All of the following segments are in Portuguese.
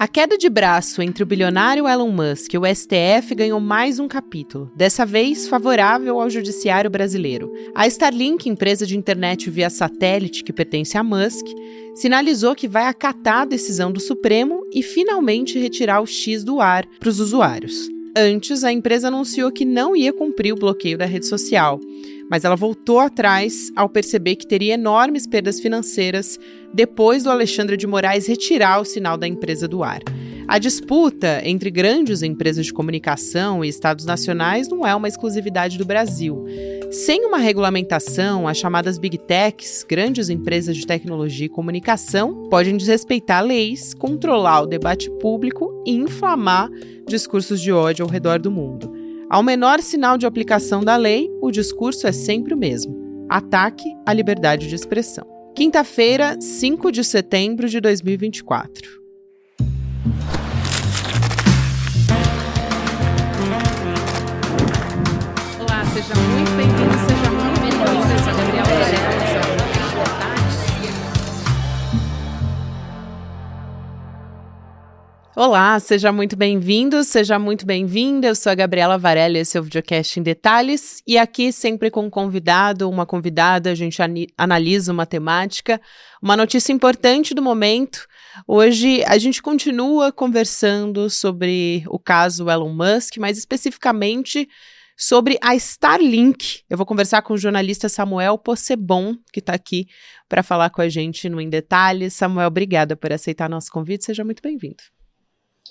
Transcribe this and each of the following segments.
A queda de braço entre o bilionário Elon Musk e o STF ganhou mais um capítulo, dessa vez favorável ao judiciário brasileiro. A Starlink, empresa de internet via satélite que pertence a Musk, sinalizou que vai acatar a decisão do Supremo e finalmente retirar o X do ar para os usuários. Antes, a empresa anunciou que não ia cumprir o bloqueio da rede social, mas ela voltou atrás ao perceber que teria enormes perdas financeiras depois do Alexandre de Moraes retirar o sinal da empresa do ar. A disputa entre grandes empresas de comunicação e estados nacionais não é uma exclusividade do Brasil. Sem uma regulamentação, as chamadas Big Techs, grandes empresas de tecnologia e comunicação, podem desrespeitar leis, controlar o debate público e inflamar discursos de ódio ao redor do mundo. Ao menor sinal de aplicação da lei, o discurso é sempre o mesmo: ataque à liberdade de expressão. Quinta-feira, 5 de setembro de 2024. Olá, seja muito bem-vindo, seja muito bem-vinda. Eu sou a Gabriela Varela, Olá, seja muito bem-vindo, seja muito bem-vinda. Eu sou a Gabriela Varela, esse é o Videocast em Detalhes. E aqui, sempre com um convidado, uma convidada, a gente analisa uma temática, uma notícia importante do momento. Hoje, a gente continua conversando sobre o caso Elon Musk, mais especificamente sobre a Starlink. Eu vou conversar com o jornalista Samuel Possebon, que está aqui para falar com a gente no Em Detalhes. Samuel, obrigada por aceitar nosso convite. Seja muito bem-vindo.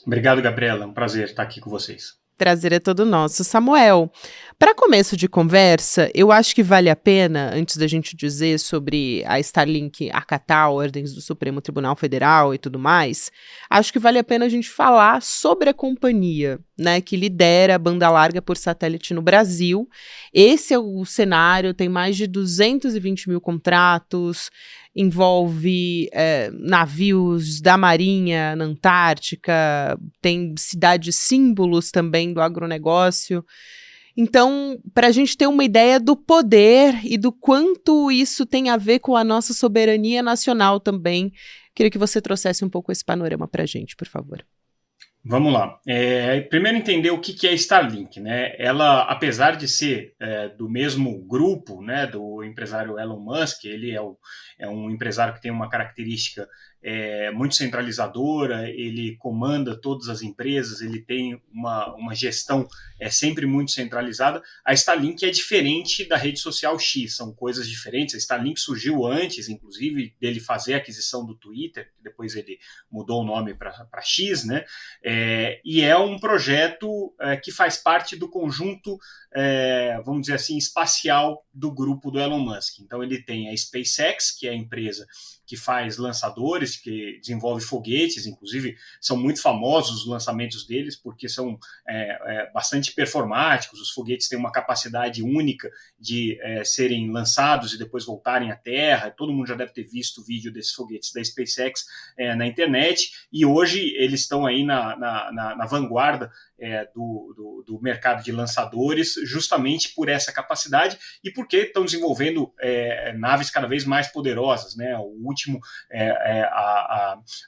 Obrigado, Gabriela. É um prazer estar aqui com vocês. Prazer é todo nosso. Samuel, para começo de conversa, eu acho que vale a pena, antes da gente dizer sobre a Starlink acatar ordens do Supremo Tribunal Federal e tudo mais, acho que vale a pena a gente falar sobre a companhia, né, que lidera a banda larga por satélite no Brasil. Esse é o cenário, tem mais de 220 mil contratos, envolve navios da Marinha na Antártica, tem cidades símbolos também do agronegócio. Então, para a gente ter uma ideia do poder e do quanto isso tem a ver com a nossa soberania nacional também, queria que você trouxesse um pouco esse panorama para a gente, por favor. Vamos lá. Primeiro entender o que é Starlink, né? Ela, apesar de ser do mesmo grupo, né, do empresário Elon Musk, ele é um empresário que tem uma característica muito centralizadora, ele comanda todas as empresas, ele tem uma gestão sempre muito centralizada. A Starlink é diferente da rede social X, são coisas diferentes. A Starlink surgiu antes, inclusive, dele fazer a aquisição do Twitter, que depois ele mudou o nome para X, né? E é um projeto que faz parte do conjunto, vamos dizer assim, espacial do grupo do Elon Musk. Então ele tem a SpaceX, que é a empresa que faz lançadores, que desenvolve foguetes, inclusive são muito famosos os lançamentos deles, porque são bastante performáticos, os foguetes têm uma capacidade única de serem lançados e depois voltarem à Terra. Todo mundo já deve ter visto o vídeo desses foguetes da SpaceX na internet, e hoje eles estão aí na vanguarda do mercado de lançadores, justamente por essa capacidade e porque estão desenvolvendo naves cada vez mais poderosas, né?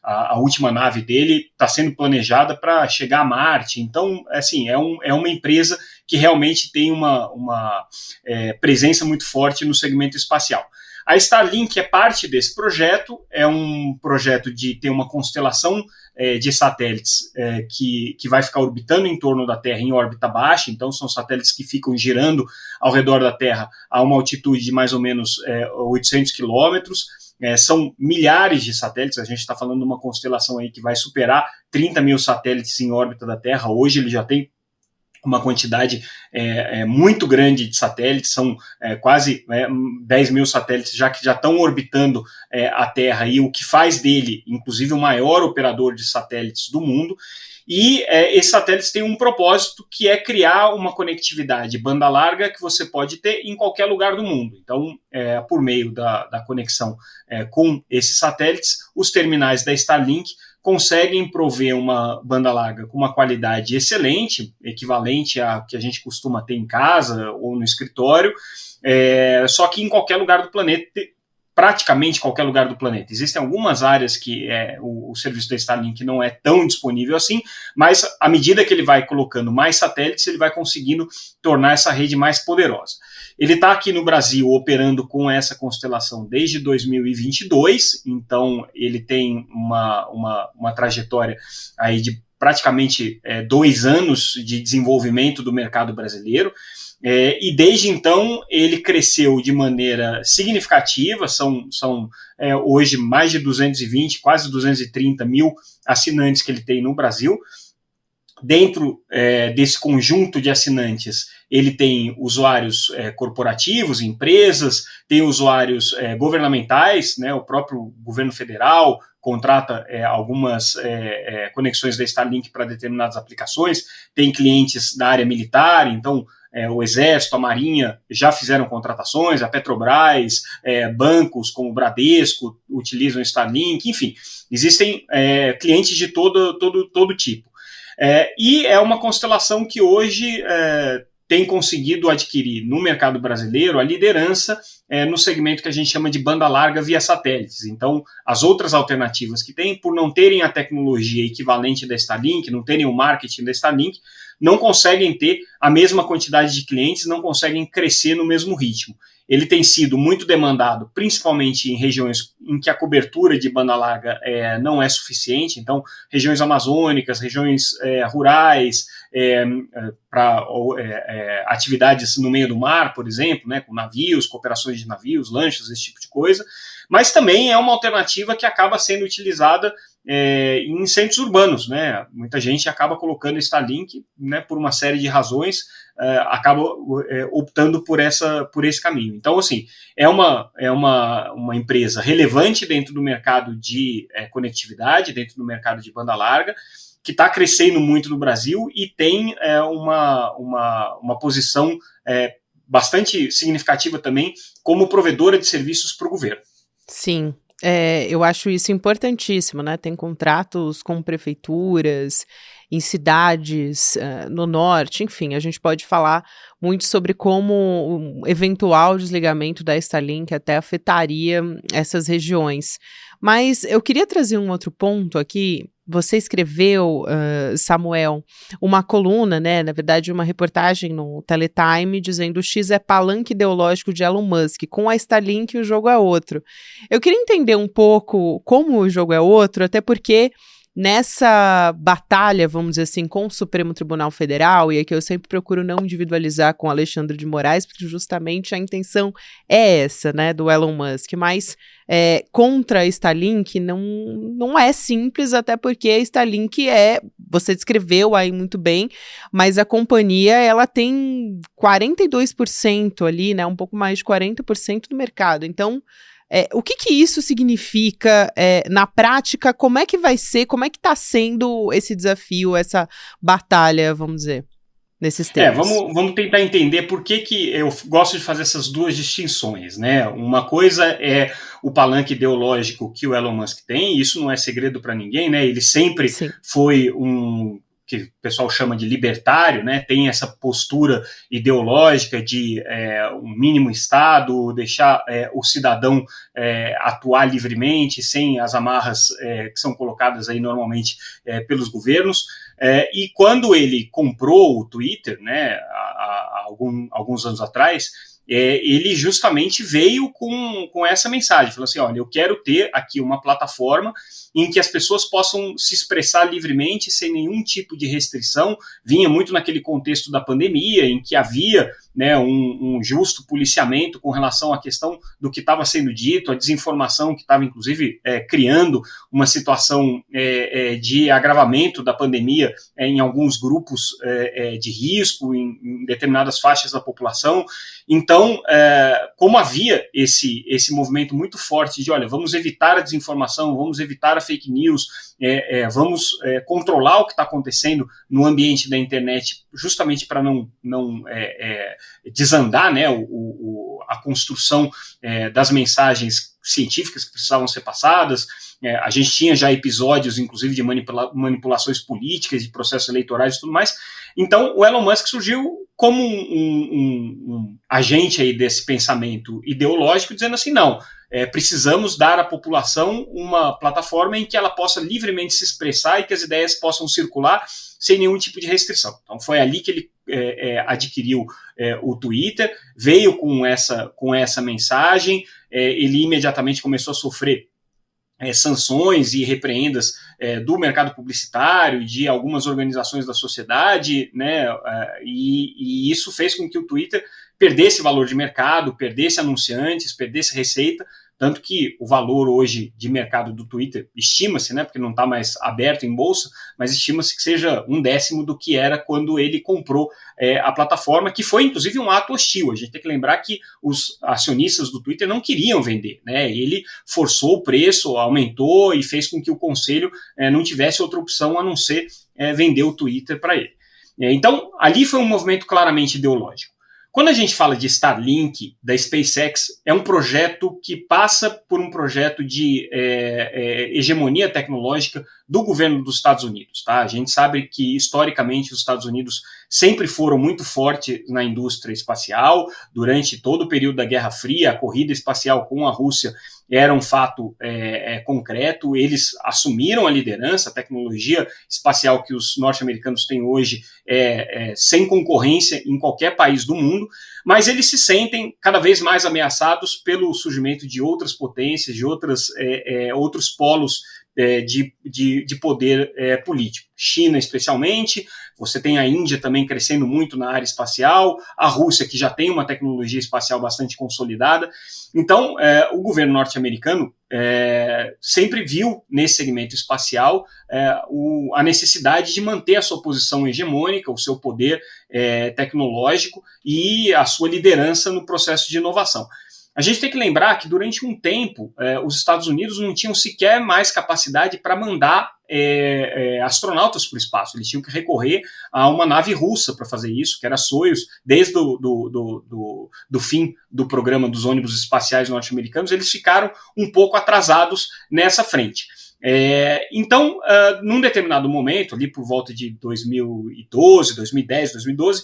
A última nave dele está sendo planejada para chegar a Marte. Então, assim, é uma empresa que realmente tem uma presença muito forte no segmento espacial. A Starlink é parte desse projeto, é um projeto de ter uma constelação de satélites que vai ficar orbitando em torno da Terra em órbita baixa. Então são satélites que ficam girando ao redor da Terra a uma altitude de mais ou menos 800 quilômetros. São milhares de satélites, a gente está falando de uma constelação aí que vai superar 30 mil satélites em órbita da Terra. Hoje ele já tem uma quantidade muito grande de satélites, são quase 10 mil satélites que já estão orbitando a Terra, e o que faz dele, inclusive, o maior operador de satélites do mundo. E esses satélites têm um propósito, que é criar uma conectividade banda larga que você pode ter em qualquer lugar do mundo. Então, por meio da conexão com esses satélites, os terminais da Starlink conseguem prover uma banda larga com uma qualidade excelente, equivalente à que a gente costuma ter em casa ou no escritório, só que em qualquer lugar do planeta, praticamente qualquer lugar do planeta. Existem algumas áreas que o serviço da Starlink não é tão disponível assim, mas à medida que ele vai colocando mais satélites, ele vai conseguindo tornar essa rede mais poderosa. Ele está aqui no Brasil operando com essa constelação desde 2022, então ele tem uma trajetória aí de praticamente 2 anos de desenvolvimento do mercado brasileiro. E desde então ele cresceu de maneira significativa, são hoje mais de 220, quase 230 mil assinantes que ele tem no Brasil. Dentro desse conjunto de assinantes, ele tem usuários corporativos, empresas, tem usuários governamentais, né, o próprio governo federal contrata algumas conexões da Starlink para determinadas aplicações, tem clientes da área militar, então o Exército, a Marinha já fizeram contratações, a Petrobras, bancos como o Bradesco utilizam Starlink, enfim, existem clientes de todo tipo. E é uma constelação que hoje tem conseguido adquirir no mercado brasileiro a liderança no segmento que a gente chama de banda larga via satélites. Então, as outras alternativas que tem, por não terem a tecnologia equivalente da Starlink, não terem o marketing da Starlink, não conseguem ter a mesma quantidade de clientes, não conseguem crescer no mesmo ritmo. Ele tem sido muito demandado, principalmente em regiões em que a cobertura de banda larga não é suficiente, então regiões amazônicas, regiões rurais, para atividades no meio do mar, por exemplo, né, com navios, cooperações de navios, lanchas, esse tipo de coisa, mas também é uma alternativa que acaba sendo utilizada em centros urbanos, né? Muita gente acaba colocando Starlink, né, por uma série de razões, acaba optando por esse caminho. Então, assim, é uma empresa relevante dentro do mercado de conectividade, dentro do mercado de banda larga, que está crescendo muito no Brasil e tem uma posição bastante significativa também como provedora de serviços para o governo. Sim, eu acho isso importantíssimo, né? Tem contratos com prefeituras, em cidades, no norte, enfim, a gente pode falar muito sobre como um eventual desligamento da Starlink até afetaria essas regiões. Mas eu queria trazer um outro ponto aqui. Você escreveu, Samuel, uma coluna, né, na verdade uma reportagem no Teletime, dizendo o X é palanque ideológico de Elon Musk, com a Starlink o jogo é outro. Eu queria entender um pouco como o jogo é outro, até porque nessa batalha, vamos dizer assim, com o Supremo Tribunal Federal, e aqui eu sempre procuro não individualizar com Alexandre de Moraes, porque justamente a intenção é essa, né, do Elon Musk, mas contra a Starlink não é simples, até porque a Starlink você descreveu aí muito bem, mas a companhia, ela tem 42% ali, né, um pouco mais de 40% do mercado, então o que isso significa na prática? Como é que vai ser? Como é que está sendo esse desafio, essa batalha, vamos dizer, nesses termos? Vamos tentar entender por que eu gosto de fazer essas duas distinções, né? Uma coisa é o palanque ideológico que o Elon Musk tem, e isso não é segredo para ninguém, né? Ele sempre foi que o pessoal chama de libertário, né? Tem essa postura ideológica de um mínimo Estado, deixar o cidadão atuar livremente, sem as amarras que são colocadas aí normalmente pelos governos. E quando ele comprou o Twitter, né, há alguns anos atrás, ele justamente veio com essa mensagem, falou assim, olha, eu quero ter aqui uma plataforma em que as pessoas possam se expressar livremente, sem nenhum tipo de restrição. Vinha muito naquele contexto da pandemia, em que havia, né, um justo policiamento com relação à questão do que estava sendo dito, a desinformação que estava, inclusive, criando uma situação de agravamento da pandemia em alguns grupos de risco, em determinadas faixas da população. Então, como havia esse movimento muito forte de, olha, vamos evitar a desinformação, vamos evitar a fake news, vamos controlar o que está acontecendo no ambiente da internet, justamente para não desandar, né, a construção das mensagens científicas que precisavam ser passadas. A gente tinha já episódios, inclusive, de manipulações políticas, de processos eleitorais e tudo mais. Então, o Elon Musk surgiu como um agente aí desse pensamento ideológico, dizendo assim, não, precisamos dar à população uma plataforma em que ela possa livremente se expressar e que as ideias possam circular sem nenhum tipo de restrição. Então foi ali que ele adquiriu o Twitter, veio com essa mensagem, ele imediatamente começou a sofrer sanções e repreendas do mercado publicitário, de algumas organizações da sociedade, né, e isso fez com que o Twitter perdesse valor de mercado, perdesse anunciantes, perdesse receita, tanto que o valor hoje de mercado do Twitter estima-se, né, porque não está mais aberto em bolsa, mas estima-se que seja 1/10 do que era quando ele comprou a plataforma, que foi inclusive um ato hostil. A gente tem que lembrar que os acionistas do Twitter não queriam vender, né? Ele forçou o preço, aumentou e fez com que o conselho não tivesse outra opção a não ser vender o Twitter para ele. Então, ali foi um movimento claramente ideológico. Quando a gente fala de Starlink, da SpaceX, é um projeto que passa por um projeto de hegemonia tecnológica do governo dos Estados Unidos. Tá? A gente sabe que, historicamente, os Estados Unidos sempre foram muito fortes na indústria espacial. Durante todo o período da Guerra Fria, a corrida espacial com a Rússia era um fato concreto. Eles assumiram a liderança. A tecnologia espacial que os norte-americanos têm hoje sem concorrência em qualquer país do mundo, mas eles se sentem cada vez mais ameaçados pelo surgimento de outras potências, de outros polos de poder político. China, especialmente, você tem a Índia também crescendo muito na área espacial, a Rússia, que já tem uma tecnologia espacial bastante consolidada. Então, o governo norte-americano sempre viu nesse segmento espacial a necessidade de manter a sua posição hegemônica, o seu poder tecnológico e a sua liderança no processo de inovação. A gente tem que lembrar que durante um tempo os Estados Unidos não tinham sequer mais capacidade para mandar astronautas para o espaço. Eles tinham que recorrer a uma nave russa para fazer isso, que era a Soyuz. Desde do fim do programa dos ônibus espaciais norte-americanos, eles ficaram um pouco atrasados nessa frente. Então, num determinado momento, ali por volta de 2012, 2010, 2012,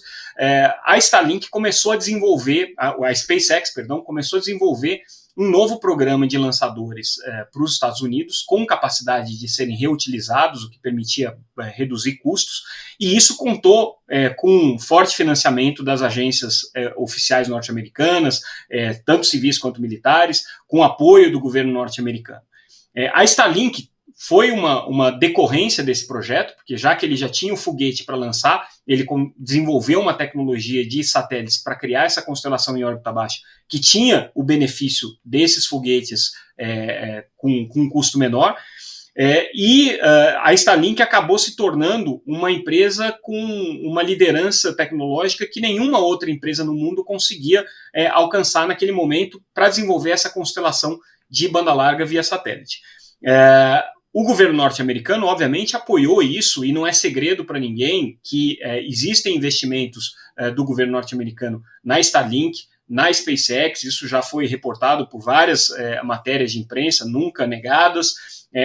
a Starlink começou a desenvolver, a SpaceX, perdão, começou a desenvolver um novo programa de lançadores para os Estados Unidos, com capacidade de serem reutilizados, o que permitia reduzir custos, e isso contou com um forte financiamento das agências oficiais norte-americanas, tanto civis quanto militares, com apoio do governo norte-americano. A Starlink foi uma decorrência desse projeto, porque já que ele já tinha o foguete para lançar, ele desenvolveu uma tecnologia de satélites para criar essa constelação em órbita baixa, que tinha o benefício desses foguetes com um custo menor, e a Starlink acabou se tornando uma empresa com uma liderança tecnológica que nenhuma outra empresa no mundo conseguia alcançar naquele momento para desenvolver essa constelação de banda larga via satélite. O governo norte-americano, obviamente, apoiou isso, e não é segredo para ninguém que existem investimentos do governo norte-americano na Starlink, na SpaceX. Isso já foi reportado por várias matérias de imprensa, nunca negadas.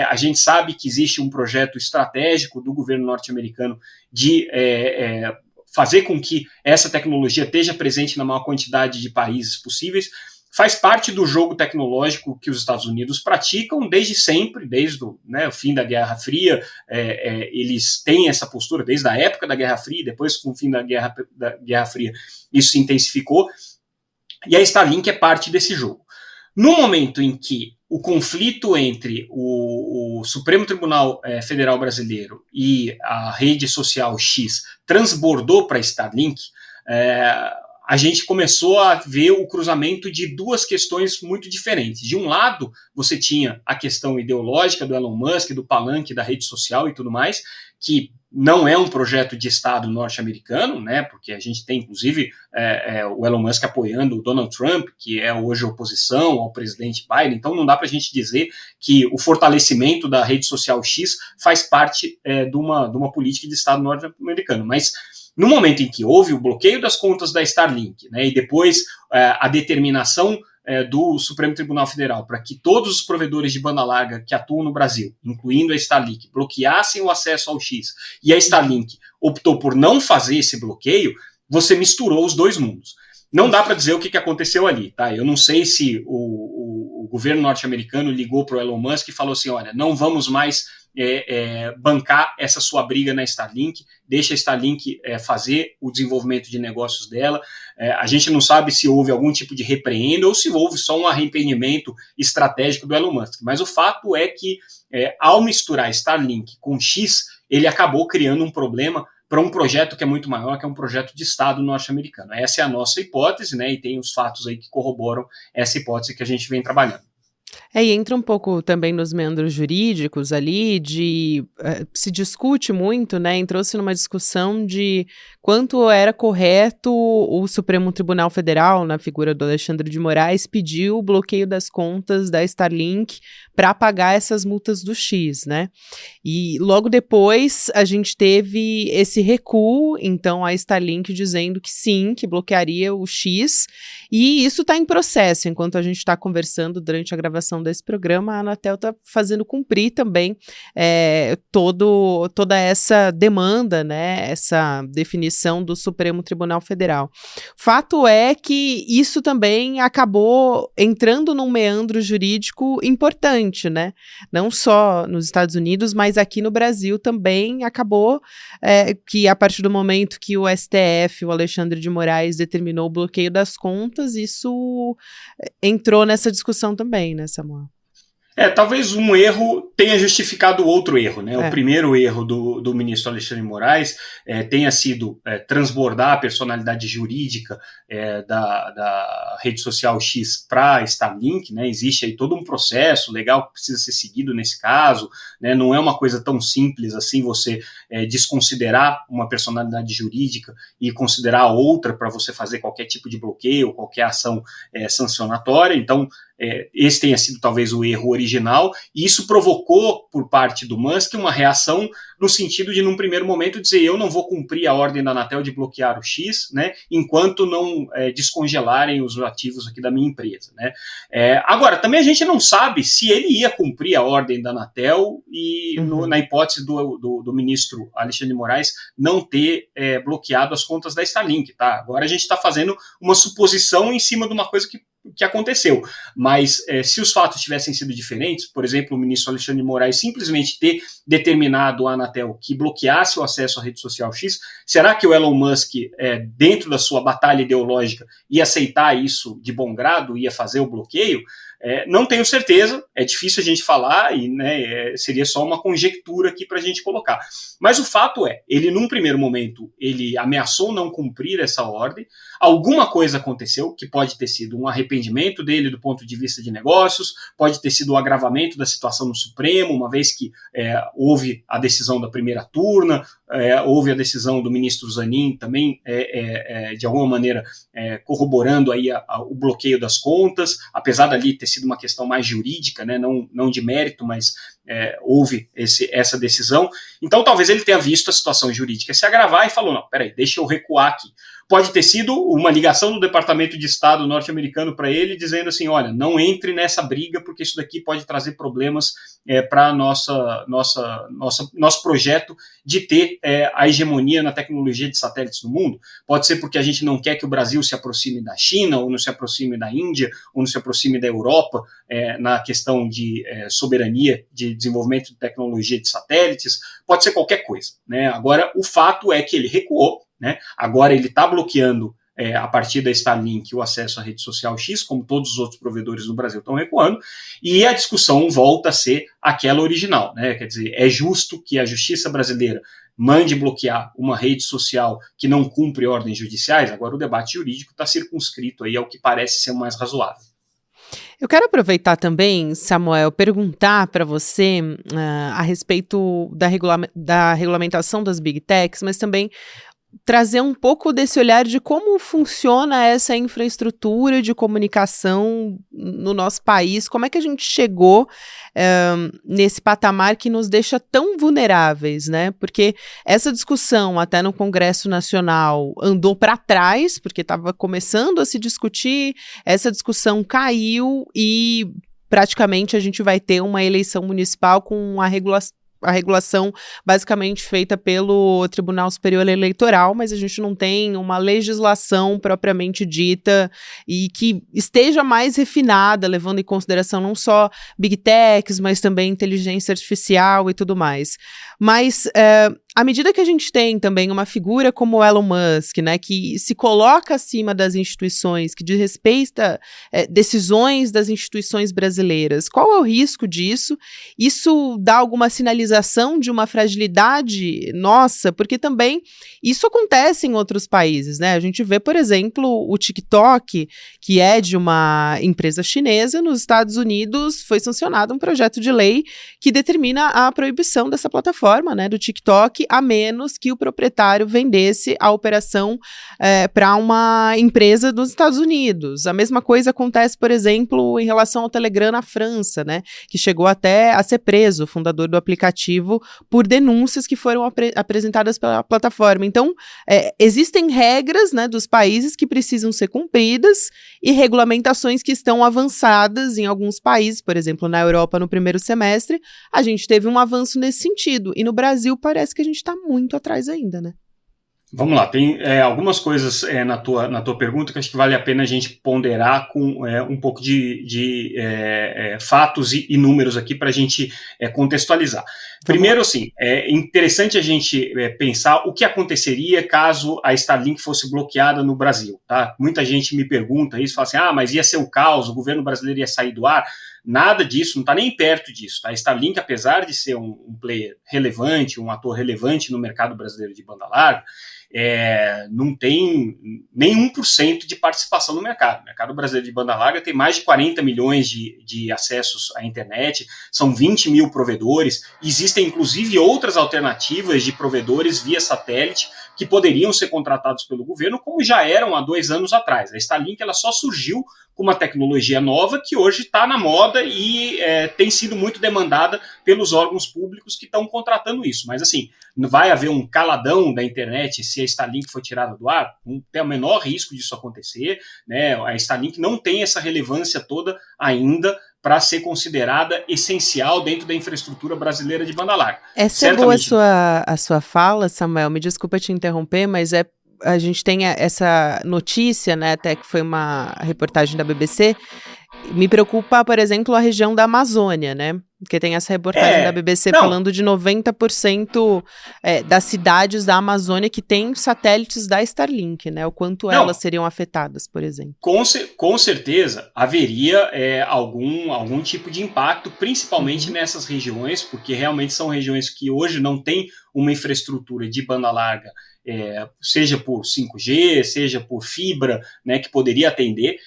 A gente sabe que existe um projeto estratégico do governo norte-americano de fazer com que essa tecnologia esteja presente na maior quantidade de países possíveis. Faz parte do jogo tecnológico que os Estados Unidos praticam desde sempre, desde o fim da Guerra Fria. Eles têm essa postura desde a época da Guerra Fria, depois com o fim da Guerra Fria isso se intensificou, e a Starlink é parte desse jogo. No momento em que o conflito entre o Supremo Tribunal Federal Brasileiro e a rede social X transbordou para a Starlink, a gente começou a ver o cruzamento de duas questões muito diferentes. De um lado, você tinha a questão ideológica do Elon Musk, do palanque da rede social e tudo mais, que não é um projeto de Estado norte-americano, né, porque a gente tem, inclusive, o Elon Musk apoiando o Donald Trump, que é hoje oposição ao presidente Biden. Então não dá para a gente dizer que o fortalecimento da rede social X faz parte de uma política de Estado norte-americano. Mas no momento em que houve o bloqueio das contas da Starlink, né, e depois a determinação do Supremo Tribunal Federal para que todos os provedores de banda larga que atuam no Brasil, incluindo a Starlink, bloqueassem o acesso ao X, e a Starlink optou por não fazer esse bloqueio, você misturou os dois mundos. Não dá para dizer o que aconteceu ali, tá? Eu não sei se o governo norte-americano ligou para o Elon Musk e falou assim, olha, não vamos mais bancar essa sua briga na Starlink, deixa a Starlink fazer o desenvolvimento de negócios dela. A gente não sabe se houve algum tipo de repreenda ou se houve só um arrependimento estratégico do Elon Musk, mas o fato é que ao misturar Starlink com X, ele acabou criando um problema para um projeto que é muito maior, que é um projeto de Estado norte-americano. Essa é a nossa hipótese, né, e tem os fatos aí que corroboram essa hipótese que a gente vem trabalhando. E entra um pouco também nos meandros jurídicos ali, se discute muito, né, entrou-se numa discussão de quanto era correto o Supremo Tribunal Federal, na figura do Alexandre de Moraes, pedir o bloqueio das contas da Starlink para pagar essas multas do X, né? E logo depois a gente teve esse recuo, então a Starlink dizendo que sim, que bloquearia o X, e isso está em processo, enquanto a gente está conversando durante a gravação desse programa, a Anatel está fazendo cumprir também toda essa demanda, né, essa definição do Supremo Tribunal Federal. Fato é que isso também acabou entrando num meandro jurídico importante, né? Não só nos Estados Unidos, mas aqui no Brasil também acabou que a partir do momento que o STF, o Alexandre de Moraes, determinou o bloqueio das contas, isso entrou nessa discussão também, né, Samuel? Talvez um erro tenha justificado outro erro, né? O primeiro erro do ministro Alexandre de Moraes tenha sido transbordar a personalidade jurídica da rede social X para a Starlink, né? Existe aí todo um processo legal que precisa ser seguido nesse caso, né? Não é uma coisa tão simples assim você desconsiderar uma personalidade jurídica e considerar outra para você fazer qualquer tipo de bloqueio, qualquer ação sancionatória. Então, esse tenha sido talvez o erro original, e isso provocou por parte do Musk uma reação no sentido de, num primeiro momento, dizer eu não vou cumprir a ordem da Anatel de bloquear o X, né, enquanto não descongelarem os ativos aqui da minha empresa. Né. Agora, também a gente não sabe se ele ia cumprir a ordem da Anatel e na hipótese do ministro Alexandre de Moraes não ter bloqueado as contas da Starlink. Tá? Agora a gente está fazendo uma suposição em cima de uma coisa que aconteceu, mas se os fatos tivessem sido diferentes, por exemplo, o ministro Alexandre de Moraes simplesmente ter determinado à Anatel que bloqueasse o acesso à rede social X, será que o Elon Musk, dentro da sua batalha ideológica, ia aceitar isso de bom grado, ia fazer o bloqueio? Não tenho certeza, é difícil a gente falar e seria só uma conjectura aqui para a gente colocar. Mas o fato ele num primeiro momento, ele ameaçou não cumprir essa ordem, alguma coisa aconteceu, que pode ter sido um arrependimento dele do ponto de vista de negócios, pode ter sido o agravamento da situação no Supremo, uma vez que houve a decisão da primeira turna, houve a decisão do ministro Zanin também, de alguma maneira, corroborando aí o bloqueio das contas, apesar dali ter sido uma questão mais jurídica, né, não de mérito, mas houve essa decisão. Então talvez ele tenha visto a situação jurídica se agravar e falou, não, peraí, deixa eu recuar aqui. Pode ter sido uma ligação do Departamento de Estado norte-americano para ele, dizendo assim, olha, não entre nessa briga, porque isso daqui pode trazer problemas para nosso projeto de ter a hegemonia na tecnologia de satélites no mundo. Pode ser porque a gente não quer que o Brasil se aproxime da China, ou não se aproxime da Índia, ou não se aproxime da Europa, na questão de soberania de desenvolvimento de tecnologia de satélites, pode ser qualquer coisa. Né? Agora, o fato é que ele recuou, né? Agora ele está bloqueando a partir da Starlink o acesso à rede social X, como todos os outros provedores no Brasil estão recuando, e a discussão volta a ser aquela original. Né? Quer dizer, é justo que a justiça brasileira mande bloquear uma rede social que não cumpre ordens judiciais? Agora o debate jurídico está circunscrito aí ao que parece ser o mais razoável. Eu quero aproveitar também, Samuel, perguntar para você a respeito da regulamentação das Big Techs, mas também trazer um pouco desse olhar de como funciona essa infraestrutura de comunicação no nosso país, como é que a gente chegou nesse patamar que nos deixa tão vulneráveis, né? Porque essa discussão até no Congresso Nacional andou para trás, porque estava começando a se discutir, essa discussão caiu e praticamente a gente vai ter uma eleição municipal com a regulação basicamente feita pelo Tribunal Superior Eleitoral, mas a gente não tem uma legislação propriamente dita e que esteja mais refinada, levando em consideração não só Big Techs, mas também inteligência artificial e tudo mais. Mas à medida que a gente tem também uma figura como o Elon Musk, né, que se coloca acima das instituições, que desrespeita decisões das instituições brasileiras, qual é o risco disso? Isso dá alguma sinalização de uma fragilidade nossa? Porque também isso acontece em outros países, né? A gente vê, por exemplo, o TikTok, que é de uma empresa chinesa, nos Estados Unidos foi sancionado um projeto de lei que determina a proibição dessa plataforma, né, do TikTok, a menos que o proprietário vendesse a operação para uma empresa dos Estados Unidos. A mesma coisa acontece, por exemplo, em relação ao Telegram na França, né, que chegou até a ser preso, o fundador do aplicativo, por denúncias que foram apresentadas pela plataforma. Então, existem regras, né, dos países que precisam ser cumpridas e regulamentações que estão avançadas em alguns países, por exemplo, na Europa, no primeiro semestre, a gente teve um avanço nesse sentido. E no Brasil parece que a gente está muito atrás ainda, né? Vamos lá, tem algumas coisas na tua pergunta que acho que vale a pena a gente ponderar com um pouco de fatos e números aqui para a gente contextualizar. Primeiro, assim, é interessante a gente pensar o que aconteceria caso a Starlink fosse bloqueada no Brasil, tá? Muita gente me pergunta isso, fala assim, mas ia ser o caos, o governo brasileiro ia sair do ar. Nada disso, não está nem perto disso. Tá? A Starlink, apesar de ser um player relevante, um ator relevante no mercado brasileiro de banda larga, não tem nem 1% de participação no mercado. O mercado brasileiro de banda larga tem mais de 40 milhões de acessos à internet, são 20 mil provedores, existem inclusive outras alternativas de provedores via satélite que poderiam ser contratados pelo governo, como já eram há 2 anos atrás. A Starlink ela só surgiu com uma tecnologia nova que hoje está na moda e tem sido muito demandada pelos órgãos públicos que estão contratando isso. Mas, assim, vai haver um caladão da internet se a Starlink for tirada do ar? Não tem o menor risco disso acontecer, né? A Starlink não tem essa relevância toda ainda para ser considerada essencial dentro da infraestrutura brasileira de banda larga. Essa é boa a sua fala, Samuel. Me desculpa te interromper, mas a gente tem essa notícia, né, até que foi uma reportagem da BBC. Me preocupa, por exemplo, a região da Amazônia, né? Porque tem essa reportagem da BBC falando de 90% das cidades da Amazônia que têm satélites da Starlink, né? O quanto elas seriam afetadas, por exemplo. Com certeza haveria algum tipo de impacto, principalmente nessas regiões, porque realmente são regiões que hoje não têm uma infraestrutura de banda larga, seja por 5G, seja por fibra, né, que poderia atender,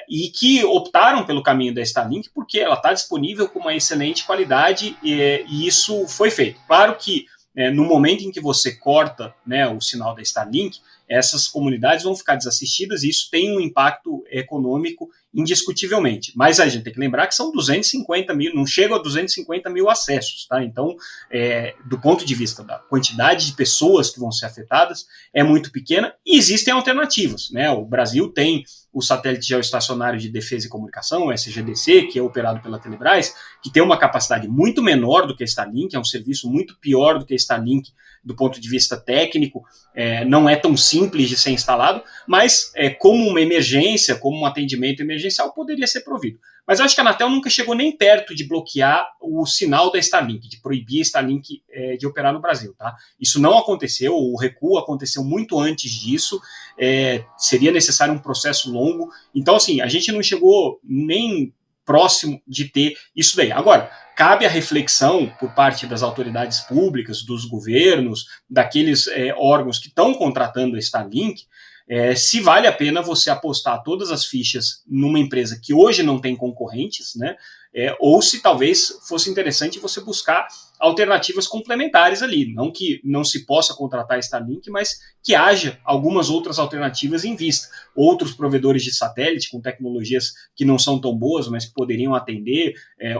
e que optaram pelo caminho da Starlink porque ela está disponível com uma excelente qualidade e isso foi feito. Claro que no momento em que você corta, né, o sinal da Starlink, essas comunidades vão ficar desassistidas e isso tem um impacto econômico indiscutivelmente. Mas a gente tem que lembrar que são 250 mil, não chega a 250 mil acessos, tá? Então, do ponto de vista da quantidade de pessoas que vão ser afetadas, é muito pequena e existem alternativas, né? O Brasil tem o satélite geoestacionário de defesa e comunicação, o SGDC, que é operado pela Telebrás, que tem uma capacidade muito menor do que a Starlink, é um serviço muito pior do que a Starlink do ponto de vista técnico, não é tão simples de ser instalado, mas como uma emergência, como um atendimento emergencial, poderia ser provido. Mas eu acho que a Anatel nunca chegou nem perto de bloquear o sinal da Starlink, de proibir a Starlink de operar no Brasil. Tá? Isso não aconteceu, o recuo aconteceu muito antes disso, seria necessário um processo longo. Então, assim, a gente não chegou nem próximo de ter isso daí. Agora, cabe a reflexão por parte das autoridades públicas, dos governos, daqueles órgãos que estão contratando a Starlink, se vale a pena você apostar todas as fichas numa empresa que hoje não tem concorrentes, né? Ou se talvez fosse interessante você buscar alternativas complementares ali, não que não se possa contratar a Starlink, mas que haja algumas outras alternativas em vista, outros provedores de satélite com tecnologias que não são tão boas, mas que poderiam atender,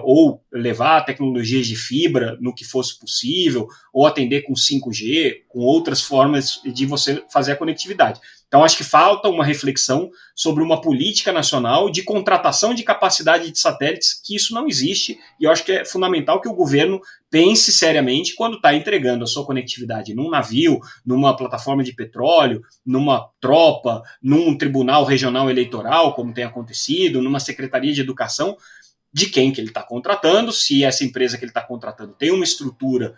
ou levar tecnologias de fibra no que fosse possível, ou atender com 5G, com outras formas de você fazer a conectividade. Então, acho que falta uma reflexão sobre uma política nacional de contratação de capacidade de satélites, que isso não existe, e eu acho que é fundamental que o governo pense seriamente quando está entregando a sua conectividade num navio, numa plataforma de petróleo, numa tropa, num tribunal regional eleitoral, como tem acontecido, numa secretaria de educação, de quem que ele está contratando, se essa empresa que ele está contratando tem uma estrutura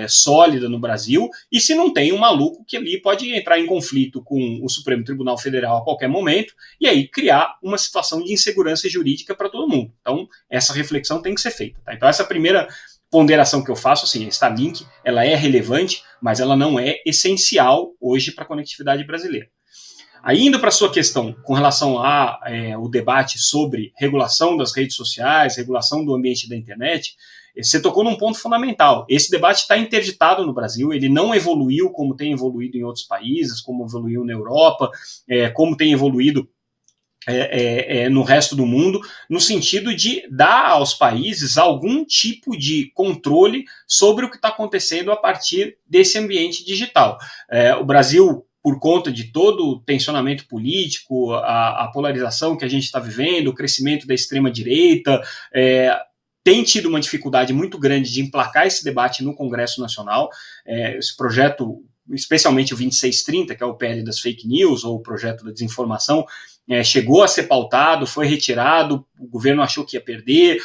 sólida no Brasil, e se não tem um maluco que ali pode entrar em conflito com o Supremo Tribunal Federal a qualquer momento, e aí criar uma situação de insegurança jurídica para todo mundo. Então, essa reflexão tem que ser feita. Tá? Então, essa primeira ponderação que eu faço, assim, a Starlink, ela é relevante, mas ela não é essencial hoje para a conectividade brasileira. Aí, indo para a sua questão com relação ao debate sobre regulação das redes sociais, regulação do ambiente da internet, você tocou num ponto fundamental. Esse debate está interditado no Brasil, ele não evoluiu como tem evoluído em outros países, como evoluiu na Europa, como tem evoluído no resto do mundo, no sentido de dar aos países algum tipo de controle sobre o que está acontecendo a partir desse ambiente digital. O Brasil, por conta de todo o tensionamento político, a polarização que a gente está vivendo, o crescimento da extrema-direita, tem tido uma dificuldade muito grande de emplacar esse debate no Congresso Nacional. Esse projeto, especialmente o 2630, que é o PL das fake news, ou o projeto da desinformação, chegou a ser pautado, foi retirado, o governo achou que ia perder,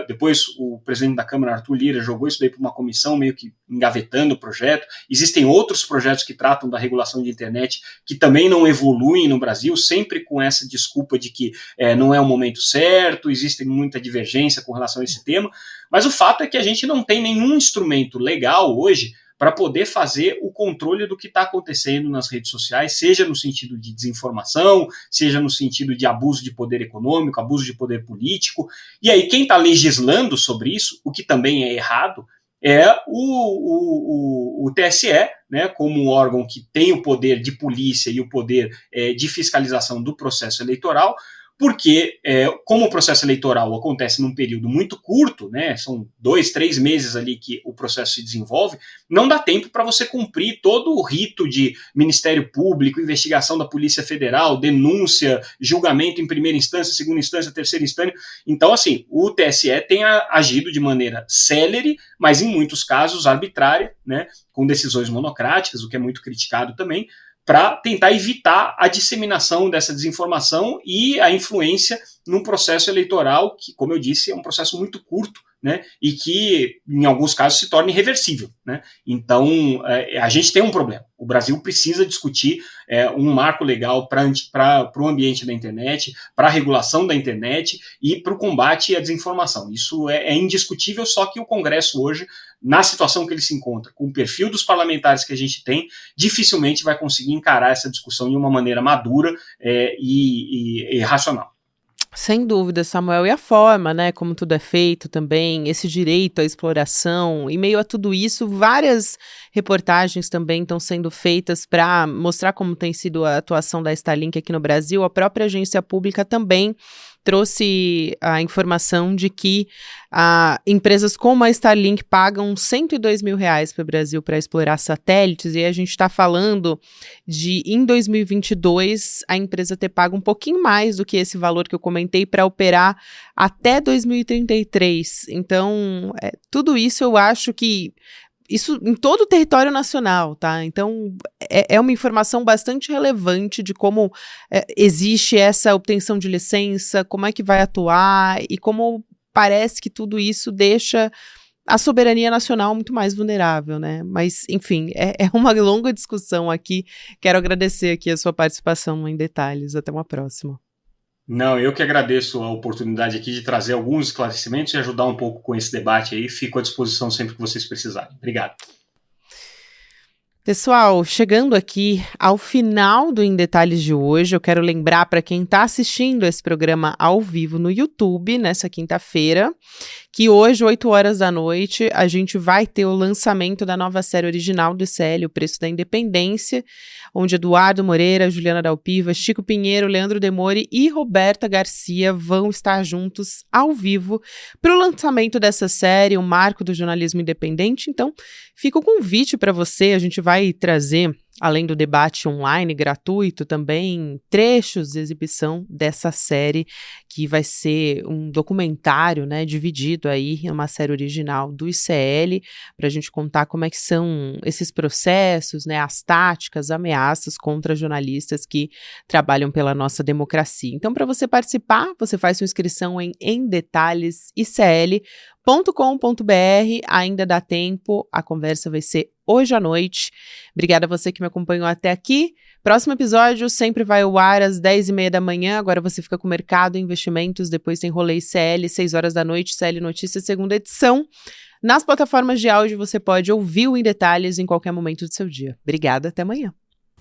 depois o presidente da Câmara, Arthur Lira, jogou isso daí para uma comissão, meio que engavetando o projeto. Existem outros projetos que tratam da regulação de internet que também não evoluem no Brasil, sempre com essa desculpa de que não é o momento certo, existe muita divergência com relação a esse tema, mas o fato é que a gente não tem nenhum instrumento legal hoje para poder fazer o controle do que está acontecendo nas redes sociais, seja no sentido de desinformação, seja no sentido de abuso de poder econômico, abuso de poder político. E aí quem está legislando sobre isso, o que também é errado, é o TSE, né, como um órgão que tem o poder de polícia e o poder de fiscalização do processo eleitoral, porque como o processo eleitoral acontece num período muito curto, né, são 2, 3 meses ali que o processo se desenvolve, não dá tempo para você cumprir todo o rito de Ministério Público, investigação da Polícia Federal, denúncia, julgamento em primeira instância, segunda instância, terceira instância. Então, assim, o TSE tem agido de maneira célere, mas em muitos casos arbitrária, né, com decisões monocráticas, o que é muito criticado também, para tentar evitar a disseminação dessa desinformação e a influência num processo eleitoral que, como eu disse, é um processo muito curto, né, e que, em alguns casos, se torna irreversível. Né? Então, a gente tem um problema. O Brasil precisa discutir um marco legal para o ambiente da internet, para a regulação da internet e para o combate à desinformação. Isso é indiscutível, só que o Congresso hoje, na situação que ele se encontra, com o perfil dos parlamentares que a gente tem, dificilmente vai conseguir encarar essa discussão de uma maneira madura e racional. Sem dúvida, Samuel, e a forma, né, como tudo é feito também, esse direito à exploração, em meio a tudo isso, várias reportagens também estão sendo feitas para mostrar como tem sido a atuação da Starlink aqui no Brasil. A própria agência pública também trouxe a informação de que empresas como a Starlink pagam R$102 mil para o Brasil para explorar satélites, e a gente está falando de, em 2022, a empresa ter pago um pouquinho mais do que esse valor que eu comentei para operar até 2033. Então, tudo isso eu acho que isso em todo o território nacional, tá? Então, é uma informação bastante relevante de como existe essa obtenção de licença, como é que vai atuar e como parece que tudo isso deixa a soberania nacional muito mais vulnerável, né? Mas, enfim, é uma longa discussão aqui. Quero agradecer aqui a sua participação em detalhes. Até uma próxima. Não, eu que agradeço a oportunidade aqui de trazer alguns esclarecimentos e ajudar um pouco com esse debate aí. Fico à disposição sempre que vocês precisarem. Obrigado. Pessoal, chegando aqui ao final do Em Detalhes de hoje, eu quero lembrar para quem está assistindo esse programa ao vivo no YouTube, nessa quinta-feira, que hoje, 8 horas da noite, a gente vai ter o lançamento da nova série original do ICL, O Preço da Independência, onde Eduardo Moreira, Juliana Dalpiva, Chico Pinheiro, Leandro Demore e Roberta Garcia vão estar juntos ao vivo para o lançamento dessa série, o marco do jornalismo independente. Então, fica o convite para você, a gente vai trazer além do debate online gratuito, também trechos de exibição dessa série, que vai ser um documentário, né, dividido aí em uma série original do ICL, para a gente contar como é que são esses processos, né, as táticas, ameaças contra jornalistas que trabalham pela nossa democracia. Então, para você participar, você faz sua inscrição em detalhesicl.com.br, ainda dá tempo, a conversa vai ser hoje à noite. Obrigada a você que me acompanhou até aqui. Próximo episódio sempre vai ao ar às 10h30 da manhã, agora você fica com Mercado e Investimentos, depois tem Rolê ICL, 6 horas da noite, ICL Notícias, segunda edição. Nas plataformas de áudio você pode ouvir o Em Detalhes em qualquer momento do seu dia. Obrigada, até amanhã.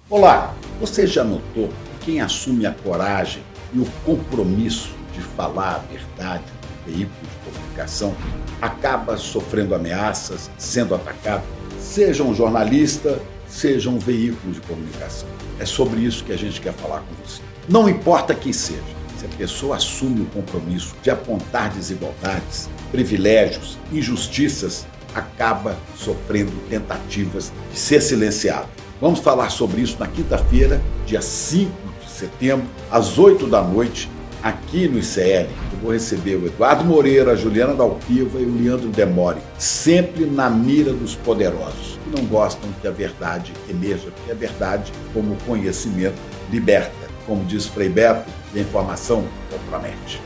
Olá, você já notou que quem assume a coragem e o compromisso de falar a verdade no veículo de comunicação acaba sofrendo ameaças, sendo atacado? Seja um jornalista, seja um veículo de comunicação. É sobre isso que a gente quer falar com você. Não importa quem seja, se a pessoa assume o compromisso de apontar desigualdades, privilégios, injustiças, acaba sofrendo tentativas de ser silenciado. Vamos falar sobre isso na quinta-feira, dia 5 de setembro, às 8 da noite, aqui no ICL. Eu vou receber o Eduardo Moreira, a Juliana Dalpiva e o Leandro Demore, sempre na mira dos poderosos, que não gostam que a verdade emerja, porque a verdade, como conhecimento, liberta. Como diz Frei Beto, a informação compromete.